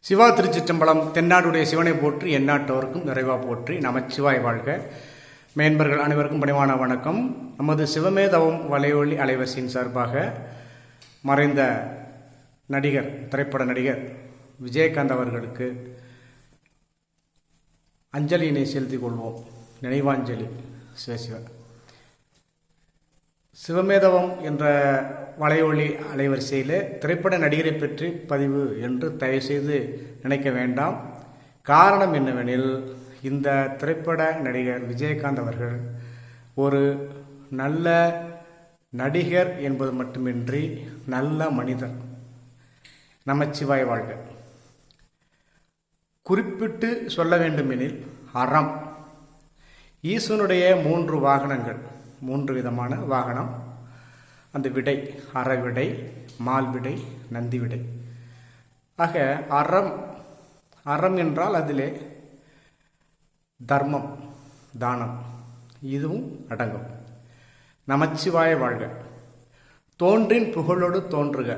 சிவா திருச்சிற்றம்பலம். தென்னாடுடைய சிவனை போற்றி எந்நாட்டவருக்கும் நிறைவாக போற்றி. நமச்சிவாய் வாழ்க. மேன்பர்கள் அனைவருக்கும் பணிவான வணக்கம். நமது சிவமேதவம் வலையொலி அலைவரிசையின் சார்பாக மறைந்த நடிகர், திரைப்பட நடிகர் விஜயகாந்த் அவர்களுக்கு அஞ்சலியினை செலுத்திக் கொள்வோம். நினைவாஞ்சலி. சிவசிவ. சிவமேதவம் என்ற வலையொலி அலைவரிசையில் திரைப்பட நடிகரை பற்றி பதிவு என்று தயவுசெய்து நினைக்க வேண்டாம். காரணம் என்னவெனில், இந்த திரைப்பட நடிகர் விஜயகாந்த் அவர்கள் ஒரு நல்ல நடிகர் என்பது மட்டுமின்றி நல்ல மனிதர். நமச்சிவாய் வாழ்க. குறிப்பிட்டு சொல்ல வேண்டுமெனில், அறம். ஈசனுடைய 3 வாகனங்கள், 3 விதமான வாகனம். அந்த விடை அறவிடை, மால்விடை, நந்தி விடை. ஆக அறம், அறம் என்றால் அதிலே தர்மம், தானம் இதுவும் அடங்கும். நமச்சிவாய வாழ்க. தோன்றின் புகழோடு தோன்றுக.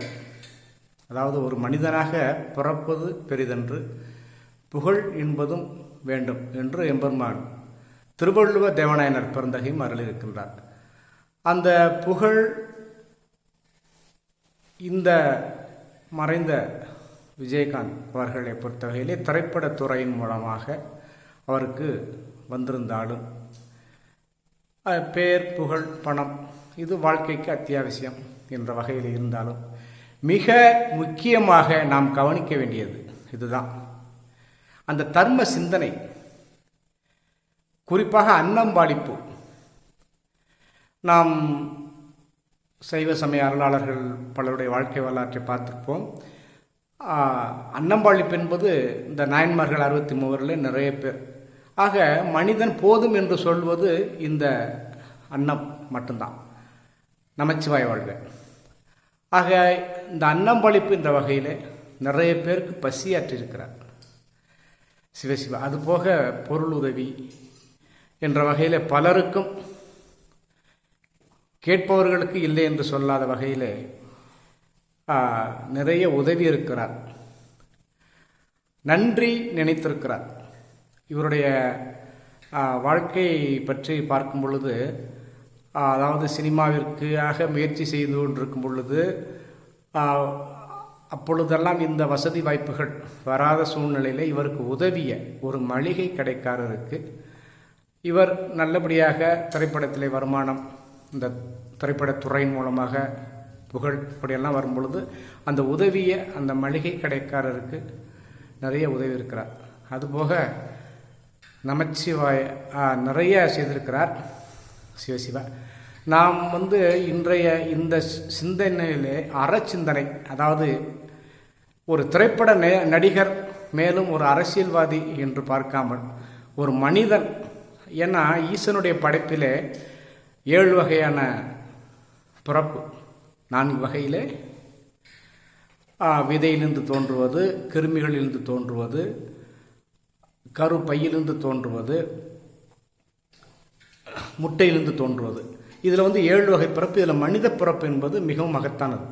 அதாவது ஒரு மனிதனாக பிறப்பது பெரிதென்று, புகழ் என்பதும் வேண்டும் என்று எம்பெருமான் திருவள்ளுவ தேவநாயனர் பெருந்தகையும் அருளியிருக்கின்றார். அந்த புகழ் இந்த மறைந்த விஜயகாந்த் அவர்களை பொறுத்தவகையிலே திரைப்படத்துறையின் மூலமாக அவருக்கு வந்திருந்தாலும், பேர், புகழ், பணம் இது வாழ்க்கைக்கு அத்தியாவசியம் என்ற வகையில் இருந்தாலும், மிக முக்கியமாக நாம் கவனிக்க வேண்டியது இதுதான். அந்த தர்ம சிந்தனை, குறிப்பாக அன்னம்பாளிப்பு. நாம் சைவ சமய அருளாளர்கள் பலருடைய வாழ்க்கை வரலாற்றை பார்த்துருப்போம். அன்னம்பாளிப்பு என்பது இந்த நாயன்மார்கள் 63 நிறைய பேர். ஆக மனிதன் போதும் என்று சொல்வது இந்த அன்னம் மட்டும்தான். நமச்சிவாய் வாழ்க. ஆக இந்த அன்னம்பாளிப்பு என்ற வகையில் நிறைய பேருக்கு பசியாற்றிருக்கிறார் சிவசிவா. அதுபோக பொருள் உதவி என்ற வகையில் பலருக்கும், கேட்பவர்களுக்கு இல்லை என்று சொல்லாத வகையில் நிறைய உதவி இருக்கிறார். நன்றி நினைத்திருக்கிறார். இவருடைய வாழ்க்கையை பற்றி பார்க்கும் பொழுது, அதாவது சினிமாவிற்காக முயற்சி செய்து கொண்டிருக்கும் பொழுது, அப்பொழுதெல்லாம் இந்த வசதி வாய்ப்புகள் வராத சூழ்நிலையில் இவருக்கு உதவிய ஒரு மளிகை கடைக்காரருக்கு இவர் நல்லபடியாக திரைப்படத்திலே வருமானம், இந்த திரைப்படத்துறையின் மூலமாக புகழ் இப்படியெல்லாம் வரும் பொழுது அந்த உதவிய அந்த மளிகை கடைக்காரருக்கு நிறைய உதவி இருக்கிறார். அதுபோக நமச்சிவாய நிறைய செய்திருக்கிறார் சிவசிவா. நாம் இன்றைய இந்த சிந்தனையிலே அறச்சிந்தனை, அதாவது ஒரு திரைப்பட நடிகர் மேலும் ஒரு அரசியல்வாதி என்று பார்க்காமல் ஒரு மனிதன். ஏன்னா ஈசனுடைய படைப்பிலே 7 வகையான பிறப்பு, 4 வகையிலே விதையிலிருந்து தோன்றுவது, கிருமிகளிலிருந்து தோன்றுவது, கரு பையிலிருந்து தோன்றுவது, முட்டையிலிருந்து தோன்றுவது. இதில் 7 வகை பிறப்பு. இதில் மனித பிறப்பு என்பது மிகவும் மகத்தானது.